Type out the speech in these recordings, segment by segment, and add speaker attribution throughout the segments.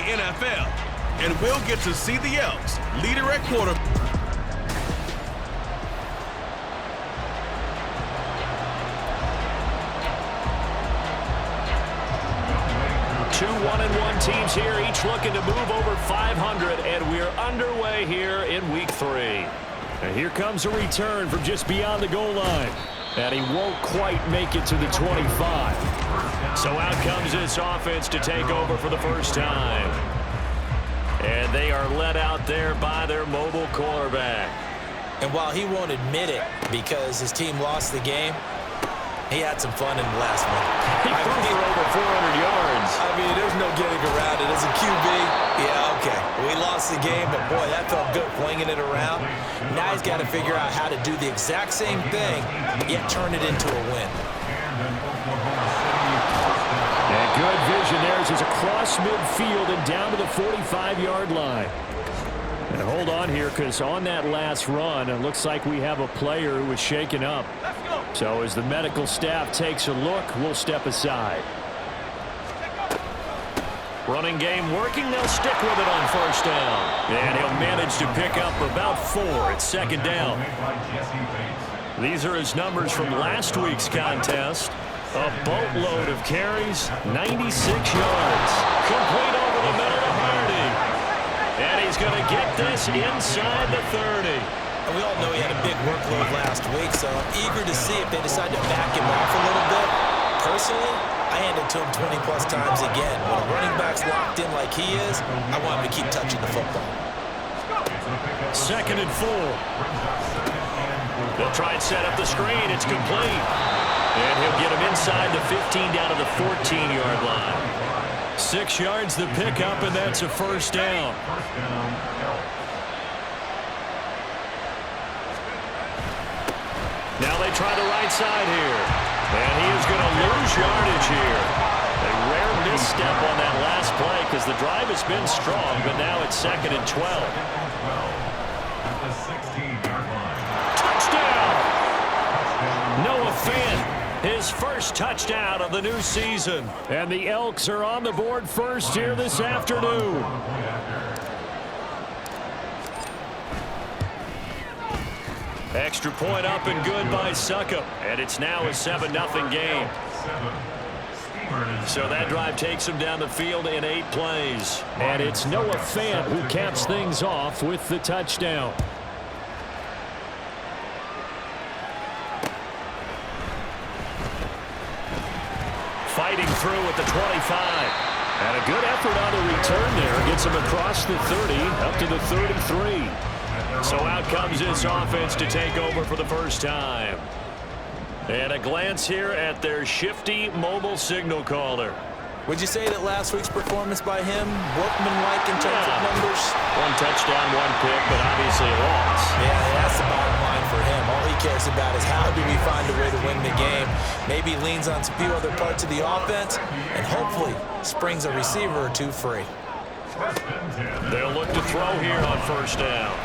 Speaker 1: NFL. And we'll get to see the Elks, leader at quarterback.
Speaker 2: 2 1-1 teams here, each looking to move over 500, and we're underway here in week 3. And here comes a return from just beyond the goal line. And he won't quite make it to the 25. So out comes this offense to take over for the first time. And they are led out there by their mobile quarterback.
Speaker 3: And while he won't admit it because his team lost the game, he had some fun in the last one.
Speaker 2: He threw for over 400 yards.
Speaker 3: I mean, there's no getting around it. As a QB, yeah, okay. We lost the game, but boy, that felt good flinging it around. Now he's got to figure out how to do the exact same thing, yet turn it into a win.
Speaker 2: And good vision there as he's across midfield and down to the 45-yard line. And hold on here, because on that last run, it looks like we have a player who was shaken up. So as the medical staff takes a look, we'll step aside. Running game working. They'll stick with it on first down. And he'll manage to pick up about 4 at second down. These are his numbers from last week's contest. A boatload of carries, 96 yards. Complete over the middle to Hardy. And he's going to get this inside the 30.
Speaker 3: And we all know he had a big workload last week, so I'm eager to see if they decide to back him off a little bit. Personally, I hand it to him 20-plus times again. When a running back's locked in like he is, I want him to keep touching the football.
Speaker 2: 2nd and 4. They'll try and set up the screen. It's complete. And he'll get him inside the 15 down to the 14-yard line. 6 yards the pickup, and that's a first down. Now they try the right side here. And he is going to lose yardage here. A rare misstep on that last play because the drive has been strong, but now it's 2nd and 12. Touchdown! Noah Fant, his first touchdown of the new season. And the Elks are on the board first here this afternoon. Extra point up and good by Suckup. And it's now a 7-0 game. So that drive takes him down the field in 8 plays. And it's Noah Fant who caps things off with the touchdown. Fighting through at the 25. And a good effort on the return there. Gets him across the 30 up to the 33. So out comes this offense to take over for the first time. And a glance here at their shifty mobile signal caller.
Speaker 3: Would you say that last week's performance by him, workmanlike in terms of numbers?
Speaker 2: 1 touchdown, 1 pick, but obviously a loss.
Speaker 3: Yeah, that's the bottom line for him. All he cares about is how do we find a way to win the game. Maybe leans on a few other parts of the offense, and hopefully springs a receiver or 2 free.
Speaker 2: They'll look to throw here on first down.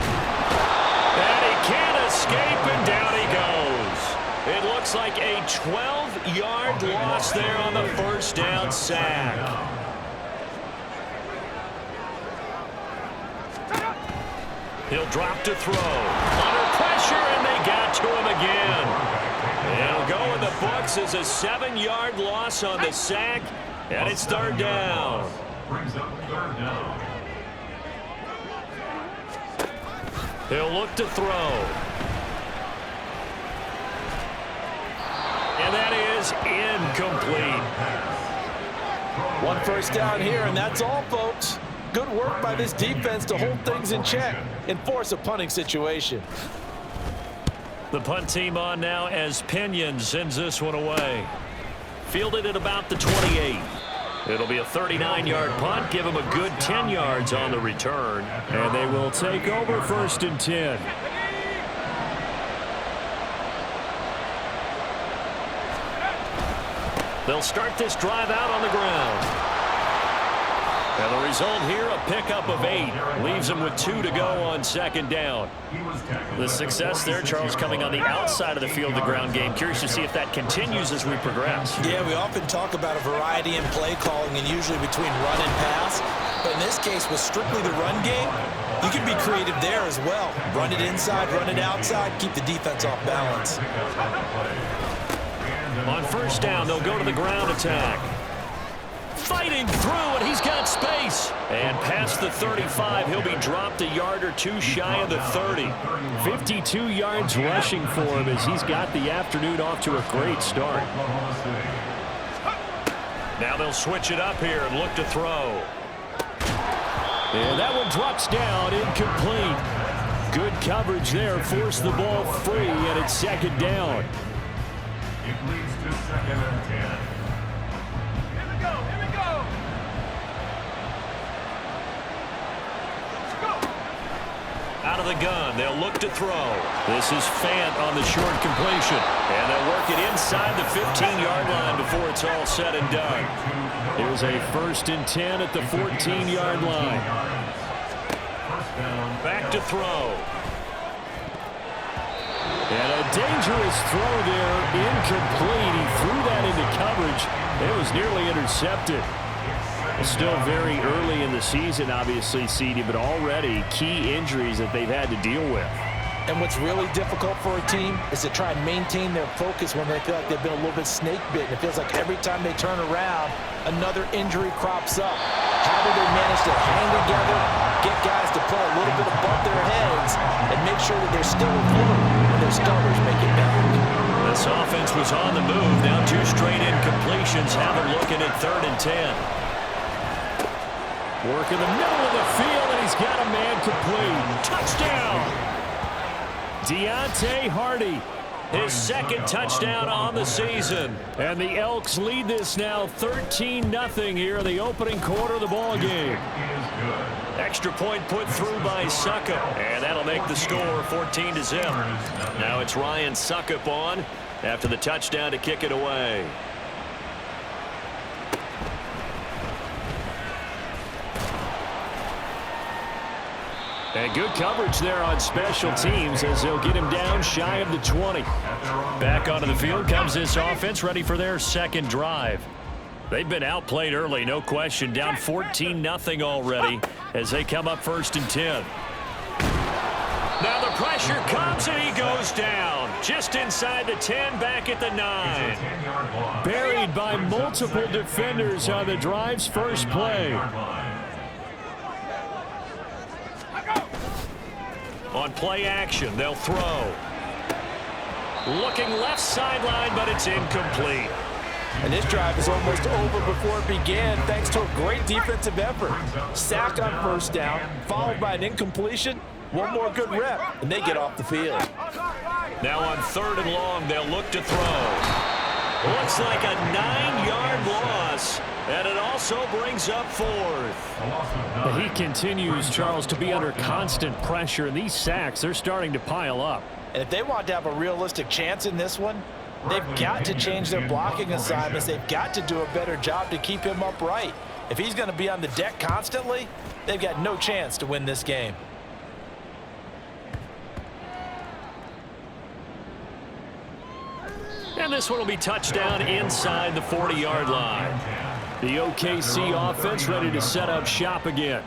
Speaker 2: And he can't escape, and down he goes. It looks like a 12-yard loss there on the first down sack. He'll drop to throw. Under pressure, and they got to him again. It'll go in the books as a 7-yard loss on the sack, and it's 3rd down. Brings up 3rd down. He'll look to throw. And that is incomplete.
Speaker 3: 1 first down here, and that's all, folks. Good work by this defense to hold things in check and force a punting situation.
Speaker 2: The punt team on now as Pinion sends this one away. Fielded at about the 28. It'll be a 39-yard punt. Give him a good 10 yards on the return. And they will take over 1st and 10. They'll start this drive out on the ground. And the result here, a pickup of 8. Leaves them with 2 to go on 2nd down. The success there, Charles, coming on the outside of the field, the ground game. Curious to see if that continues as we progress.
Speaker 3: Yeah, we often talk about a variety in play calling and usually between run and pass. this case was strictly the run game, you can be creative there as well. Run it inside, run it outside, keep the defense off balance.
Speaker 2: On first down, they'll go to the ground attack. Fighting through, and he's got space. And past the 35, he'll be dropped a yard or two shy of the 30. 52 yards rushing for him as he's got the afternoon off to a great start. Now they'll switch it up here and look to throw. And that one drops down, incomplete. Good coverage there, forced the ball free, and it's second down.
Speaker 4: It leads to 2nd and 10. Here we go. Let's go.
Speaker 2: Out of the gun, they'll look to throw. This is Fant on the short completion. And they'll work it inside the 15-yard line before it's all said and done. Here's a 1st and 10 at the 14-yard line. Back to throw. And a dangerous throw there, incomplete. He threw that into coverage. It was nearly intercepted. Still very early in the season, obviously, CD, but already key injuries that they've had to deal with.
Speaker 3: And what's really difficult for a team is to try and maintain their focus when they feel like they've been a little bit snake-bitten. It feels like every time they turn around, another injury crops up. How do they manage to hang together, get guys to play a little bit above their heads, and make sure that they're still afloat when their starters make it back?
Speaker 2: This offense was on the move. Now 2 straight incompletions have them looking at 3rd and 10. Work in the middle of the field, and he's got a man complete. Touchdown! Deontay Hardy, his 2nd touchdown on the season. And the Elks lead this now 13-0 here in the opening quarter of the ball game. Extra point put through by Suckup, and that'll make the score 14-0. Now it's Ryan Suckup on after the touchdown to kick it away. And good coverage there on special teams as they'll get him down shy of the 20. Back onto the field comes this offense, ready for their 2nd drive. They've been outplayed early, no question, down 14-0 already as they come up 1st and 10. Now the pressure comes and he goes down. Just inside the 10, back at the 9. Buried by multiple defenders on the drive's first play. On play action, they'll throw. Looking left sideline, but it's incomplete.
Speaker 3: And this drive is almost over before it began, thanks to a great defensive effort. Sack on 1st down, followed by an incompletion. One more good rep, and they get off the field.
Speaker 2: Now on 3rd and long, they'll look to throw. Looks like a 9-yard loss. And it also brings up 4th. He continues, Charles, to be under constant pressure. And these sacks, they're starting to pile up.
Speaker 3: And if they want to have a realistic chance in this one, they've got to change their blocking assignments. They've got to do a better job to keep him upright. If he's going to be on the deck constantly, they've got no chance to win this game.
Speaker 2: And this one will be touchdown inside the 40-yard line. The OKC offense ready to set up shop again.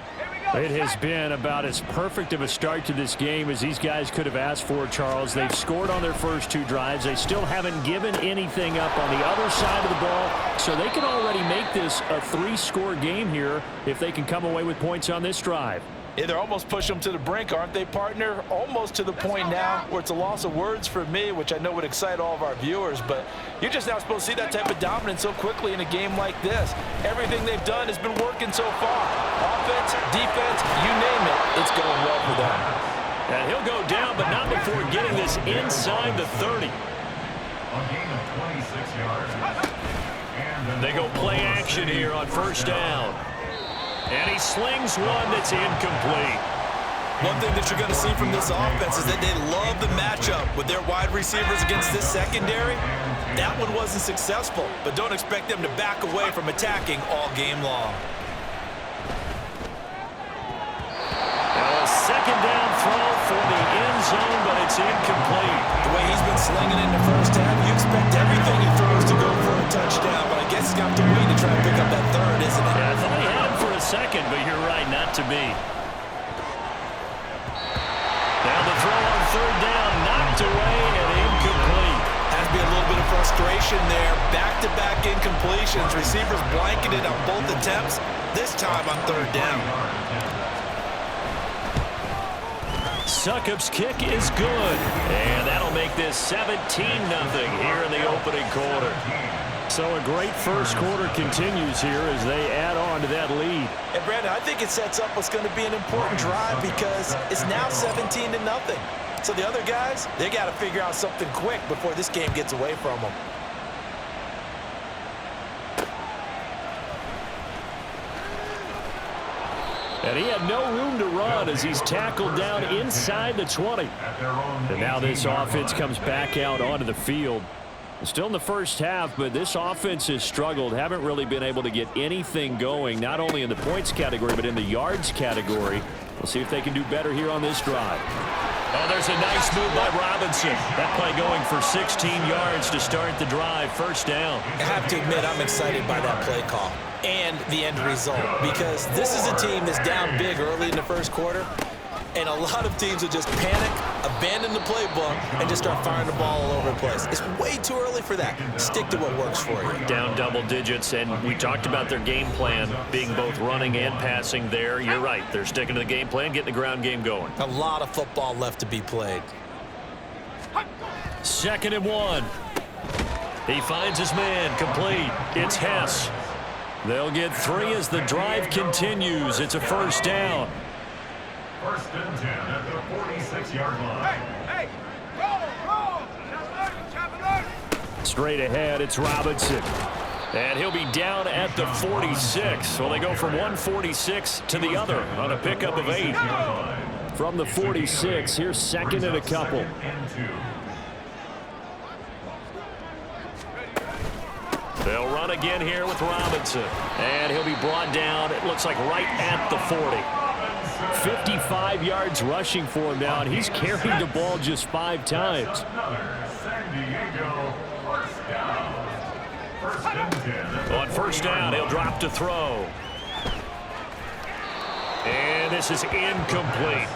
Speaker 2: It has been about as perfect of a start to this game as these guys could have asked for, Charles. They've scored on their first 2 drives. They still haven't given anything up on the other side of the ball, so they can already make this a 3-score game here if they can come away with points on this drive.
Speaker 3: Yeah, they're almost pushing them to the brink, aren't they, partner? Almost to the point now where it's a loss of words for me, which I know would excite all of our viewers, but you're just not supposed to see that type of dominance so quickly in a game like this. Everything they've done has been working so far. Offense, defense, you name it, it's going well for them.
Speaker 2: And he'll go down, but not before getting this inside the 30.
Speaker 4: A gain of 26 yards.
Speaker 2: They go play action here on 1st down. And he slings one that's incomplete.
Speaker 3: One thing that you're going to see from this offense is that they love the matchup with their wide receivers against this secondary. That one wasn't successful, but don't expect them to back away from attacking all game long.
Speaker 2: Now a 2nd down throw for the end zone, but it's incomplete.
Speaker 3: The way he's been slinging in the first half, you expect everything he throws to go for a touchdown, but I guess he's got to wait to try and pick up that 3rd, isn't it?
Speaker 2: Yeah, I thought he had him for a second, but you're right, not to be. Now the throw on third down, knocked away and incomplete.
Speaker 3: Has to be a little bit of frustration there. Back-to-back incompletions. Receivers blanketed on both attempts, this time on third down.
Speaker 2: Succop's kick is good, and that'll make this 17-0 here in the opening quarter. So a great first quarter continues here as they add on to that lead.
Speaker 3: And Brandon, I think it sets up what's going to be an important drive because it's now 17-0. So the other guys, they got to figure out something quick before this game gets away from them.
Speaker 2: And he had no room to run as he's tackled down inside the 20. And now this offense comes back out onto the field. Still in the first half, but this offense has struggled. Haven't really been able to get anything going, not only in the points category, but in the yards category. We'll see if they can do better here on this drive. Oh, there's a nice move by Robinson. That play going for 16 yards to start the drive. First down.
Speaker 3: I have to admit, I'm excited by that play call and the end result because this is a team that's down big early in the first quarter, and a lot of teams will just panic, abandon the playbook, and just start firing the ball all over the place. It's way too early for that. Stick to what works for you.
Speaker 2: Down double digits, and we talked about their game plan being both running and passing there. You're right. They're sticking to the game plan, getting the ground game going.
Speaker 3: A lot of football left to be played.
Speaker 2: 2nd and 1. He finds his man, complete. It's Hess. They'll get 3 as the drive continues. It's a first down.
Speaker 4: 1st and 10 at the 46-yard line.
Speaker 1: Hey, roll!
Speaker 2: Straight ahead, it's Robinson. And he'll be down at the 46. So they go from 146 to the other on a pickup of 8. From the 46, here's 2nd and a couple. They'll run again here with Robinson. And he'll be brought down, it looks like right at the 40. 55 yards rushing for him now, and he's carried the ball just 5 times. On first down, he'll drop to throw. And this is incomplete.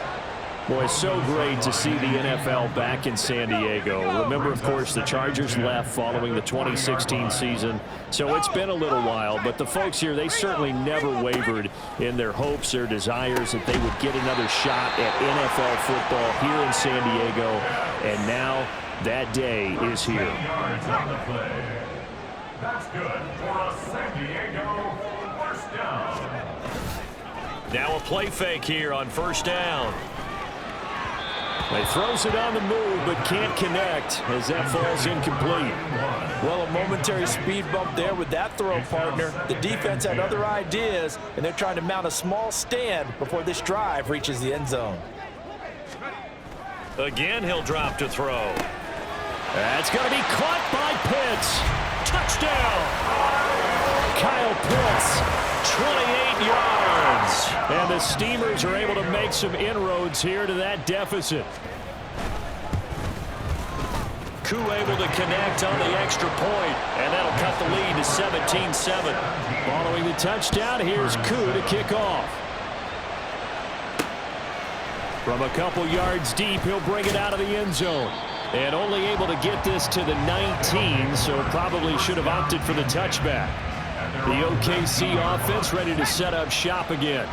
Speaker 2: Boy, so great to see the NFL back in San Diego. Remember, of course, the Chargers left following the 2016 season, so it's been a little while. But the folks here, they certainly never wavered in their hopes or desires that they would get another shot at NFL football here in San Diego. And now that day is here.
Speaker 4: That's good for a San Diego first down.
Speaker 2: Now a play fake here on first down. He throws it on the move, but can't connect as that falls incomplete.
Speaker 3: Well, a momentary speed bump there with that throw, partner. The defense had other ideas, and they're trying to mount a small stand before this drive reaches the end zone.
Speaker 2: Again, he'll drop to throw. That's going to be caught by Pitts. Touchdown! Kyle Pitts, 28 yards. And the Steamers are able to make some inroads here to that deficit. Koo able to connect on the extra point, and that'll cut the lead to 17-7. Following the touchdown, here's Koo to kick off. From a couple yards deep, he'll bring it out of the end zone. And only able to get this to the 19, so probably should have opted for the touchback. The OKC offense ready to set up shop again.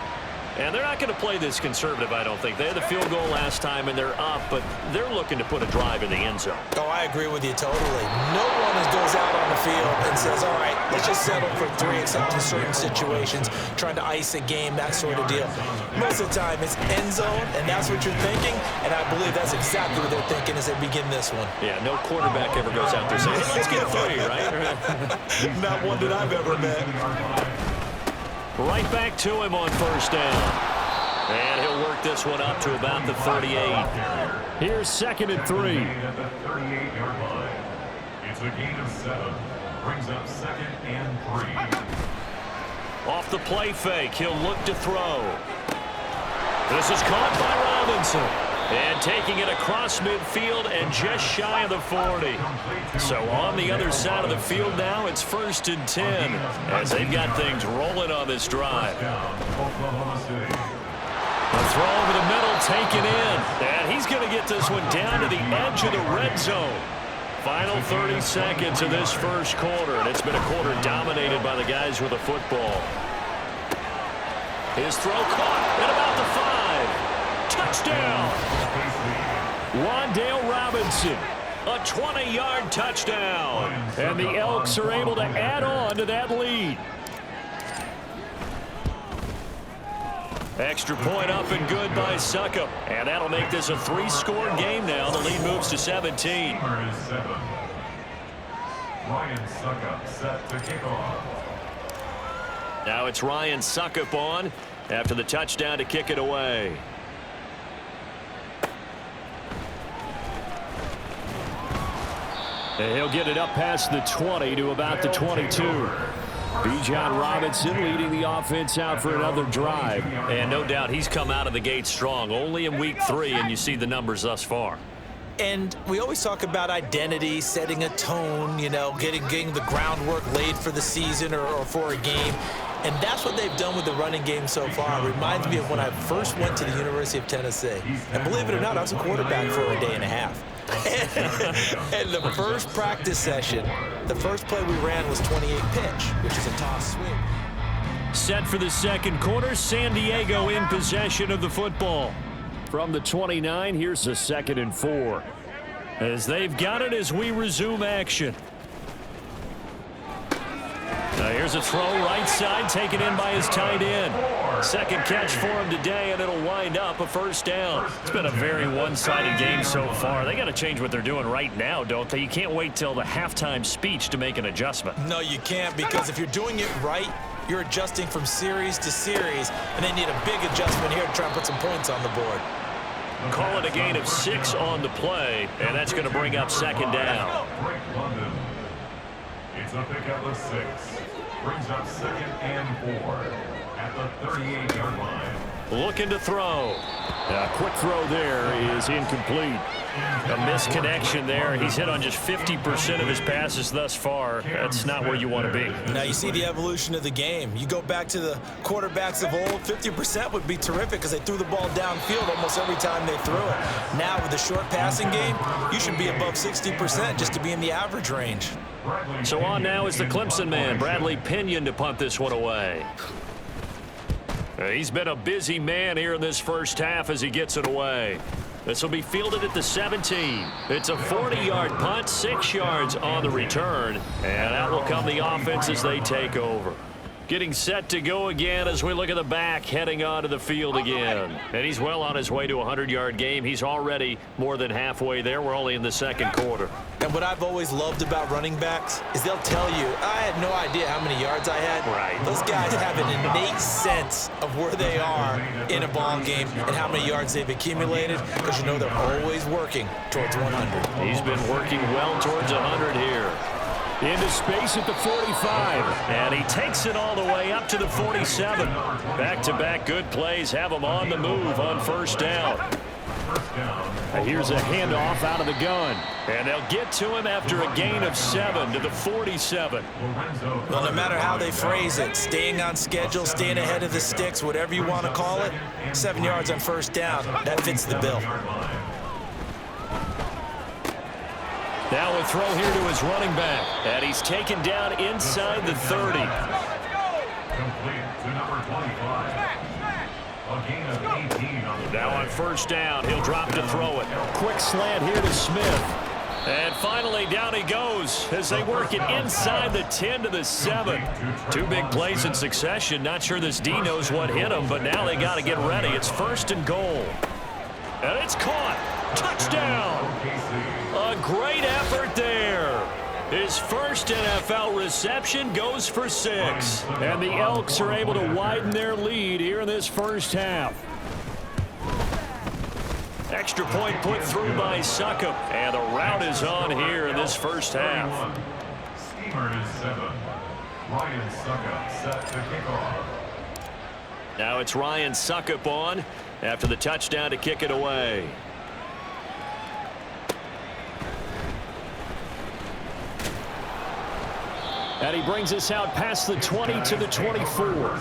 Speaker 2: And they're not going to play this conservative, I don't think. They had the field goal last time, and they're up, but they're looking to put a drive in the end zone.
Speaker 3: Oh, I agree with you totally. No one goes out on the field and says, all right, let's just settle for 3, except in certain situations, trying to ice a game, that sort of deal. Most of the time, it's end zone, and that's what you're thinking, and I believe that's exactly what they're thinking as they begin this one.
Speaker 2: Yeah, no quarterback ever goes out there saying, hey, let's get 3, right?
Speaker 3: Not one that I've ever met.
Speaker 2: Right back to him on first down. And he'll work this one up to about the 38. Here's 2nd and 3.
Speaker 4: At the 38-yard line. It's a gain of 7. Brings up 2nd and 3.
Speaker 2: Off the play fake, he'll look to throw. This is caught by Robinson. And taking it across midfield and just shy of the 40. So on the other side of the field now, it's 1st and 10 as they've got things rolling on this drive. The throw over the middle taken in. And he's going to get this one down to the edge of the red zone. Final 30 seconds of this first quarter, and it's been a quarter dominated by the guys with the football. His throw caught at about the 5. Touchdown! Wan'Dale Robinson, a 20-yard touchdown. And the Elks are able to add on to that lead. Extra point up and good by Suckup. And that'll make this a 3-score game now. The lead moves to 17.
Speaker 4: Ryan Suckup set to kick off.
Speaker 2: Now it's Ryan Suckup on after the touchdown to kick it away. And he'll get it up past the 20 to about the 22. Bijan Robinson leading the offense out for another drive. And no doubt he's come out of the gate strong. Only in week 3, and you see the numbers thus far.
Speaker 3: And we always talk about identity, setting a tone, you know, getting the groundwork laid for the season or for a game. And that's what they've done with the running game so far. It reminds me of when I first went to the University of Tennessee. And believe it or not, I was a quarterback for a day and a half. And the first practice session, the first play we ran was 28 pitch, which is a toss swing.
Speaker 2: Set for the second quarter, San Diego in possession of the football. From the 29, here's a 2nd and 4. As they've got it as we resume action. Now here's a throw right side taken in by his tight end. Second catch for him today, and it'll wind up a first down. It's been a very one-sided game so far. They got to change what they're doing right now, don't they? You can't wait till the halftime speech to make an adjustment.
Speaker 3: No, you can't, because if you're doing it right, you're adjusting from series to series, and they need a big adjustment here to try and put some points on the board.
Speaker 2: Call it a gain of 6 on the play, and that's going to bring up 2nd down.
Speaker 4: It's a pick at the 6. Brings up 2nd and 4 at the 38-yard line.
Speaker 2: Looking to throw. A quick throw there is incomplete. A misconnection there. He's hit on just 50% of his passes thus far. That's not where you want to be.
Speaker 3: Now you see the evolution of the game. You go back to the quarterbacks of old, 50% would be terrific because they threw the ball downfield almost every time they threw it. Now with the short passing game, you should be above 60% just to be in the average range.
Speaker 2: So on now is the Clemson man, Bradley Pinion, to punt this one away. He's been a busy man here in this first half as he gets it away. This will be fielded at the 17. It's a 40-yard punt, 6 yards on the return. And out will come the offense as they take over. Getting set to go again as we look at the back, heading onto the field again. And he's well on his way to a 100-yard game. He's already more than halfway there. We're only in the second quarter.
Speaker 3: And what I've always loved about running backs is they'll tell you, I had no idea how many yards I had.
Speaker 2: Right.
Speaker 3: Those guys have an innate sense of where they are in a ball game and how many yards they've accumulated, because you know they're always working towards 100.
Speaker 2: He's been working well towards 100 here. Into space at the 45, and he takes it all the way up to the 47. Back-to-back good plays have him on the move on first down. Here's a handoff out of the gun, and they'll get to him after a gain of 7 to the 47.
Speaker 3: Well, no matter how they phrase it, staying on schedule, staying ahead of the sticks, whatever you want to call it, 7 yards on first down, that fits the bill.
Speaker 2: Now a throw here to his running back, and he's taken down inside the 30.
Speaker 4: Complete to number 25. A gain of 18 on the
Speaker 2: Now on first down, he'll drop to throw it. Quick slant here to Smith. And finally, down he goes as they work it inside the 10 to the 7. 2 big plays in succession. Not sure this D knows what hit him, but now they got to get ready. It's 1st and goal. And it's caught. Touchdown. A great effort there. His first NFL reception goes for 6. And the Elks are able to widen their lead here in this first half. Extra point put through by Suckup. And the route is on here in this first half.
Speaker 4: Steamer is 7. Ryan Suckup set to kick off.
Speaker 2: Now it's Ryan Suckup on after the touchdown to kick it away. And he brings us out past the 20 to the 24.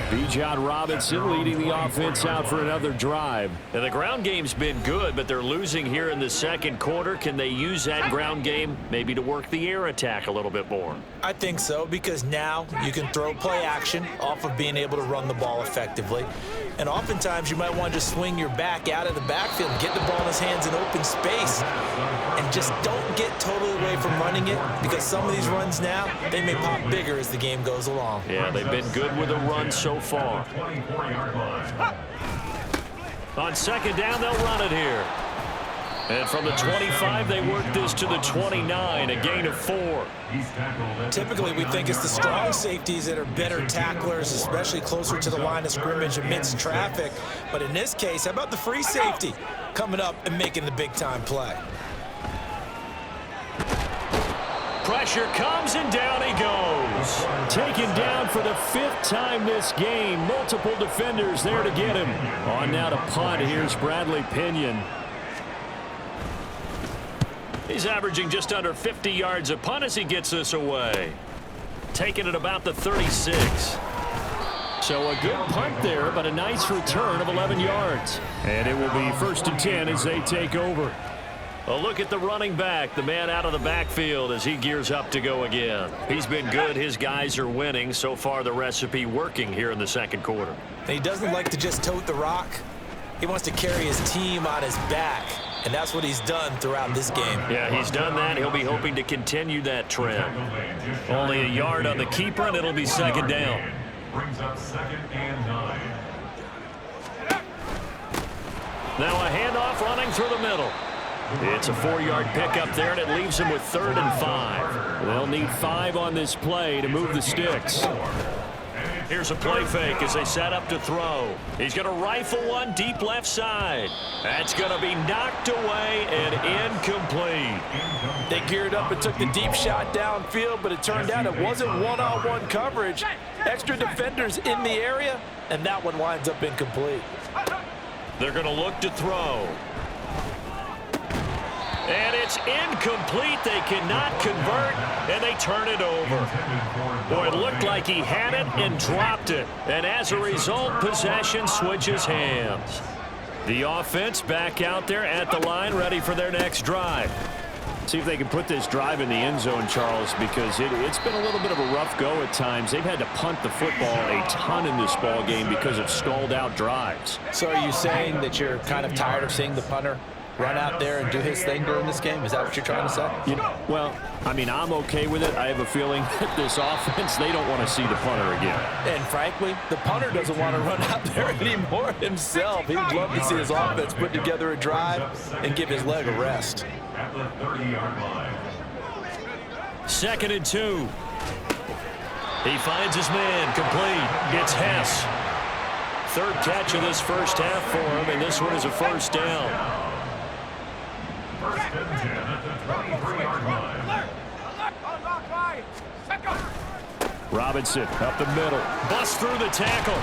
Speaker 2: Bijan Robinson leading the offense out for another drive. And the ground game's been good, but they're losing here in the second quarter. Can they use that ground game maybe to work the air attack a little bit more?
Speaker 3: I think so, because now you can throw play action off of being able to run the ball effectively. And oftentimes you might want to just swing your back out of the backfield, get the ball in his hands in open space, and just don't get totally away from running it, because some of these runs now, they may pop bigger as the game goes along.
Speaker 2: Yeah, they've been good with a run so far. On second down, they'll run it here. And from the 25, they work this to the 29, a gain of 4.
Speaker 3: Typically, we think it's the strong safeties that are better tacklers, especially closer to the line of scrimmage amidst traffic. But in this case, how about the free safety coming up and making the big-time play?
Speaker 2: Pressure comes, and down he goes. Taken down for the 5th time this game. Multiple defenders there to get him. On now to punt. Here's Bradley Pinion. He's averaging just under 50 yards a punt as he gets this away. Taking it about the 36. So a good punt there, but a nice return of 11 yards. And it will be 1st and 10 as they take over. A look at the running back, the man out of the backfield as he gears up to go again. He's been good. His guys are winning. So far, the recipe working here in the second quarter.
Speaker 3: And he doesn't like to just tote the rock. He wants to carry his team on his back. And that's what he's done throughout this game.
Speaker 2: Yeah, he's done that. He'll be hoping to continue that trend. Only a yard on the keeper, and it'll be second down.
Speaker 4: Brings up 2nd and 9.
Speaker 2: Now a handoff running through the middle. It's a 4-yard pickup there, and it leaves him with 3rd and 5. They'll need 5 on this play to move the sticks. Here's a play fake as they set up to throw. He's going to rifle one deep left side. That's going to be knocked away and incomplete.
Speaker 3: They geared up and took the deep shot downfield, but it turned out it wasn't one-on-one coverage. Extra defenders in the area, and that one winds up incomplete.
Speaker 2: They're going to look to throw. And it's incomplete. They cannot convert, and they turn it over. Boy, it looked like he had it and dropped it. And as a result, possession switches hands. The offense back out there at the line, ready for their next drive. See if they can put this drive in the end zone, Charles, because it's been a little bit of a rough go at times. They've had to punt the football a ton in this ball game because of stalled out drives.
Speaker 5: So are you saying that you're kind of tired of seeing the punter run out there and do his thing during this game? Is that what you're trying to say?
Speaker 2: Well, I mean, I'm okay with it. I have a feeling that this offense, they don't want to see the punter again.
Speaker 5: And frankly, the punter doesn't want to run out there anymore himself. He would love to see his offense put together a drive and give his leg a rest.
Speaker 4: At the 30-yard line.
Speaker 2: 2nd and 2. He finds his man complete. It's Hess. 3rd catch of this first half for him, and this one is a 1st down.
Speaker 4: 1st and 10 at the 23-yard line.
Speaker 2: Robinson up the middle. Busts through the tackle.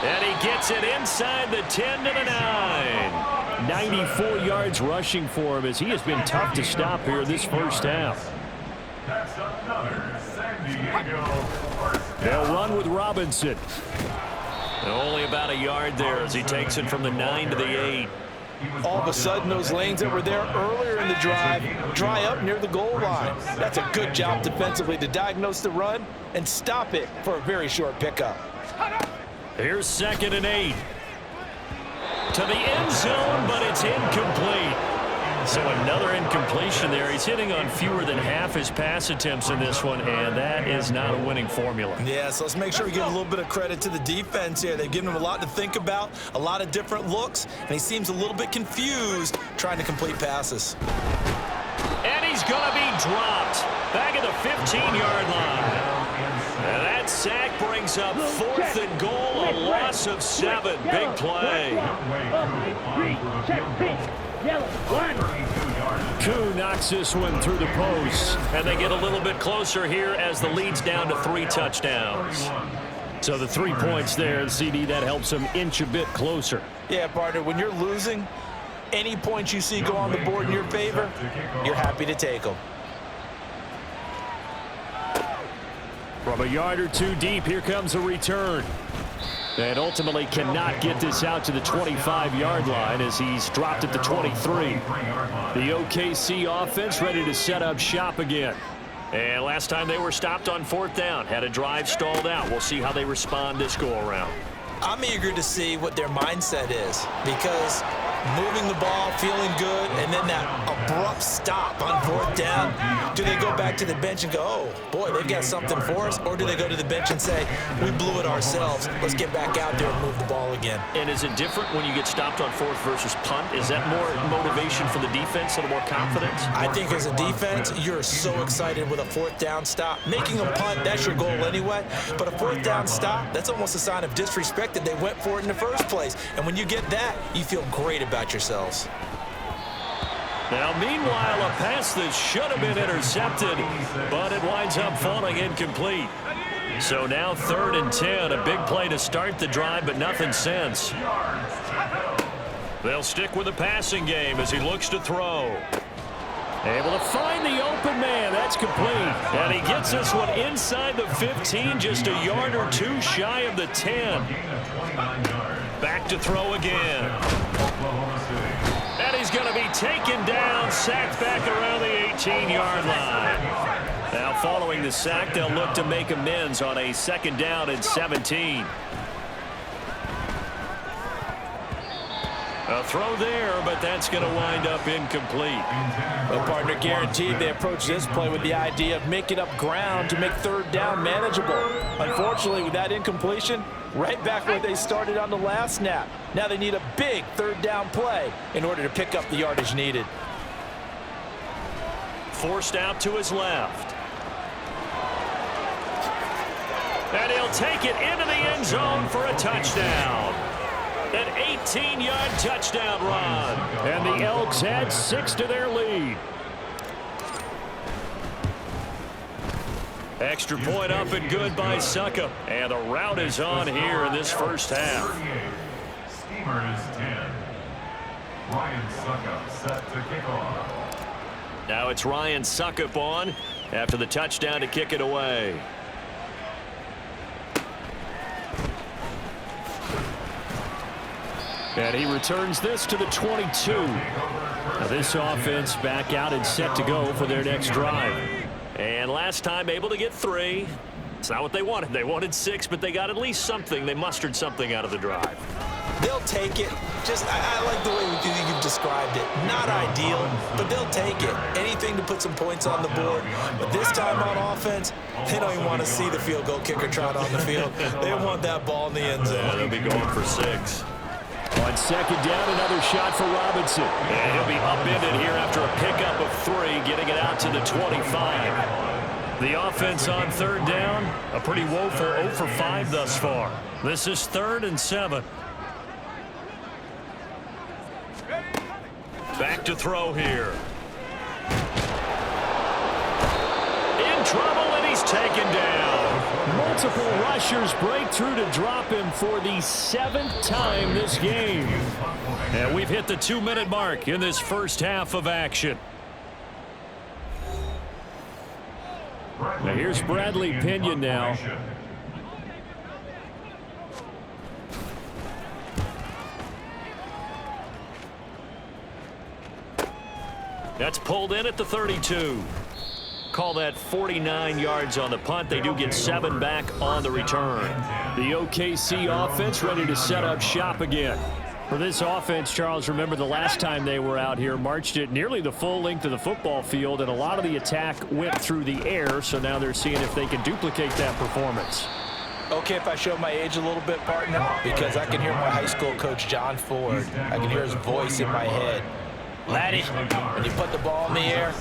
Speaker 2: And he gets it inside the 10 to the 9. 94 yards rushing for him as he has been tough to stop here this first half.
Speaker 4: That's another San Diego first down.
Speaker 2: They'll run with Robinson. Only about a yard there as he takes it from the 9 to the 8.
Speaker 5: All of a sudden, those lanes that were there earlier in the drive dry up near the goal line. That's a good job defensively to diagnose the run and stop it for a very short pickup.
Speaker 2: Here's 2nd and 8. To the end zone, but it's incomplete. So another incompletion there. He's hitting on fewer than half his pass attempts in this one, and that is not a winning formula.
Speaker 3: Yeah, so let's make sure we give a little bit of credit to the defense here. They've given him a lot to think about, a lot of different looks, and he seems a little bit confused trying to complete passes.
Speaker 2: And he's going to be dropped back at the 15-yard line. And that sack brings up 4th and goal, a loss of 7. Big play. Koo knocks this one through the post, and they get a little bit closer here as the lead's down to 3 touchdowns. So the 3 points there, CD, that helps them inch a bit closer.
Speaker 3: Yeah, partner, when you're losing, any points you see go on the board in your favor, you're happy to take them.
Speaker 2: From a yard or two deep, here comes a return. And ultimately cannot get this out to the 25-yard line as he's dropped at the 23. The OKC offense ready to set up shop again. And last time they were stopped on 4th down, had a drive stalled out. We'll see how they respond this go-around.
Speaker 3: I'm eager to see what their mindset is because moving the ball, feeling good, and then that abrupt stop on 4th down. Do they go back to the bench and go, oh, boy, they've got something for us? Or do they go to the bench and say, we blew it ourselves. Let's get back out there and move the ball again.
Speaker 2: And is it different when you get stopped on 4th versus punt? Is that more motivation for the defense, a little more confidence?
Speaker 3: I think as a defense, you're so excited with a 4th down stop. Making a punt, that's your goal anyway. But a 4th down stop, that's almost a sign of disrespect that they went for it in the first place. And when you get that, you feel great about yourselves.
Speaker 2: Now, meanwhile, a pass that should have been intercepted, but it winds up falling incomplete. So now 3rd and 10, a big play to start the drive, but nothing since. They'll stick with the passing game as he looks to throw. Able to find the open man. That's complete. And he gets this one inside the 15, just a yard or two shy of the 10. Back to throw again. And he's going to be taken down, sacked back around the 18-yard line. Now following the sack, they'll look to make amends on a 2nd down and 17. A throw there, but that's going to wind up incomplete.
Speaker 5: Well, partner, guaranteed they approach this play with the idea of making up ground to make 3rd down manageable. Unfortunately, with that incompletion, right back where they started on the last snap. Now they need a big 3rd down play in order to pick up the yardage needed.
Speaker 2: Forced out to his left. And he'll take it into the end zone for a touchdown. An 18-yard touchdown run. And the Elks add 6 to their lead. Extra point up and good by Suckup. And the route is on here in this first half.
Speaker 4: Steamers 10. Ryan Suckup set to kick off.
Speaker 2: Now it's Ryan Suckup on after the touchdown to kick it away. And he returns this to the 22. Now this offense back out and set to go for their next drive. And last time able to get 3. It's not what they wanted. They wanted 6, but they got at least something. They mustered something out of the drive.
Speaker 3: They'll take it. I like the way you've described it. Not ideal, but they'll take it. Anything to put some points on the board. But this time on offense, they don't even want to see the field goal kicker trot on the field. They want that ball in the end zone.
Speaker 2: They'll be going for 6. On 2nd down, another shot for Robinson. And he'll be upended here after a pickup of 3, getting it out to the 25. The offense on 3rd down, a pretty woeful 0 for 5 thus far. This is 3rd and 7. Back to throw here. In trouble, and he's taken down. Multiple rushers break through to drop him for the 7th time this game. And we've hit the 2-minute mark in this first half of action. Now here's Bradley Pinion now. That's pulled in at the 32. Call that 49 yards on the punt. They do get 7 back on the return. The OKC offense ready to set up shop again. For this offense, Charles, remember the last time they were out here, marched it nearly the full length of the football field, and a lot of the attack went through the air, so now they're seeing if they can duplicate that performance.
Speaker 5: Okay, if I show my age a little bit, partner, because I can hear my high school coach, John Ford. I can hear his voice in my head. Laddie, when you put the ball in the air,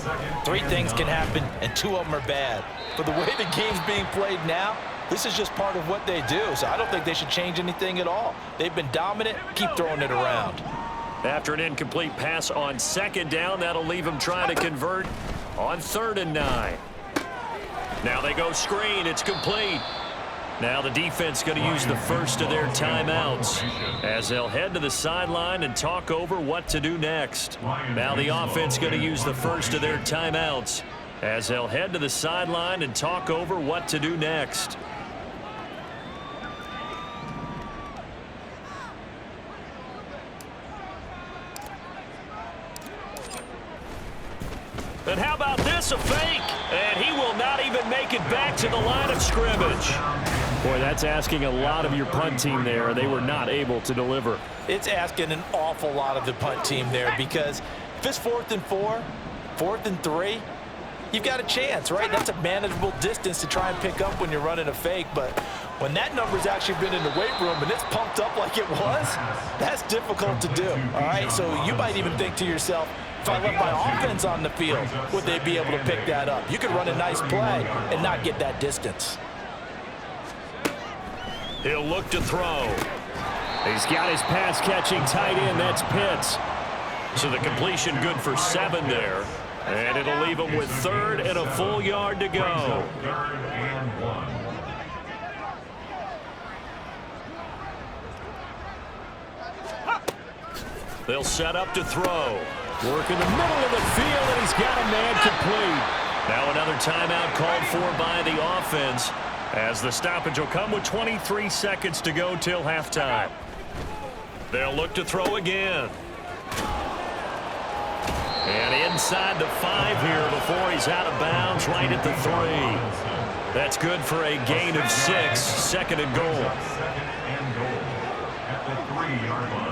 Speaker 5: 3 things can happen, and 2 of them are bad. But the way the game's being played now, this is just part of what they do, so I don't think they should change anything at all. They've been dominant. Keep throwing it around.
Speaker 2: After an incomplete pass on 2nd down, that'll leave them trying to convert on 3rd and 9. Now they go screen. It's complete. Now the defense going to use the first of their timeouts as they'll head to the sideline and talk over what to do next. Now the offense going to use the first of their timeouts as they'll head to the sideline and talk over what to do next. And how about this, a fake? And he will not even make it back to the line of scrimmage. Boy, that's asking a lot of your punt team there. They were not able to deliver.
Speaker 5: It's asking an awful lot of the punt team there, because if it's 4th and 4, 4th and 3, you've got a chance, right? That's a manageable distance to try and pick up when you're running a fake. But when that number's actually been in the weight room and it's pumped up like it was, that's difficult to do, all right? So you might even think to yourself, if I left my offense on the field, would they be able to pick that up? You could run a nice play and not get that distance.
Speaker 2: He'll look to throw. He's got his pass-catching tight end. That's Pitts. So the completion good for 7 there. And it'll leave him with 3rd and a full yard to go.
Speaker 4: 3rd and 1.
Speaker 2: They'll set up to throw. Work in the middle of the field, and he's got a man complete. Now another timeout called for by the offense, as the stoppage will come with 23 seconds to go till halftime. They'll look to throw again. And inside the 5 here before he's out of bounds, right at the 3. That's good for a gain of 6, 2nd and goal.
Speaker 4: 2nd and goal at the 3-yard line.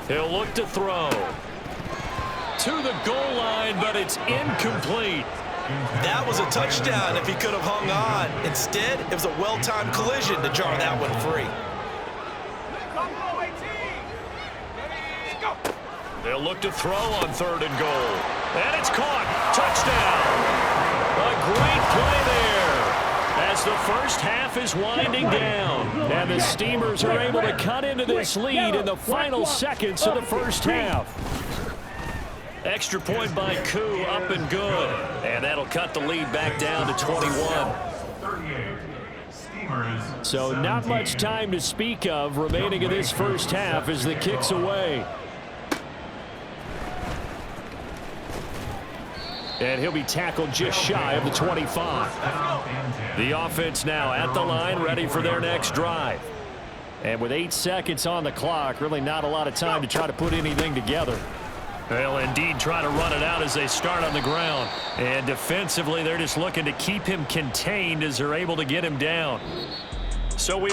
Speaker 2: He'll look to throw. To the goal line, but it's incomplete.
Speaker 3: That was a touchdown if he could have hung on. Instead, it was a well-timed collision to jar that one free.
Speaker 2: They'll look to throw on 3rd and goal. And it's caught. Touchdown. A great play there as the first half is winding down. And the Steamers are able to cut into this lead in the final seconds of the first half. Extra point by Koo, up and good. And that'll cut the lead back down to 21.
Speaker 4: 38. Steamers.
Speaker 2: So not much time to speak of remaining in this first half as the kick's away. And he'll be tackled just shy of the 25. The offense now at the line, ready for their next drive. And with 8 seconds on the clock, really not a lot of time to try to put anything together. They'll indeed try to run it out as they start on the ground. And defensively, they're just looking to keep him contained as they're able to get him down. So we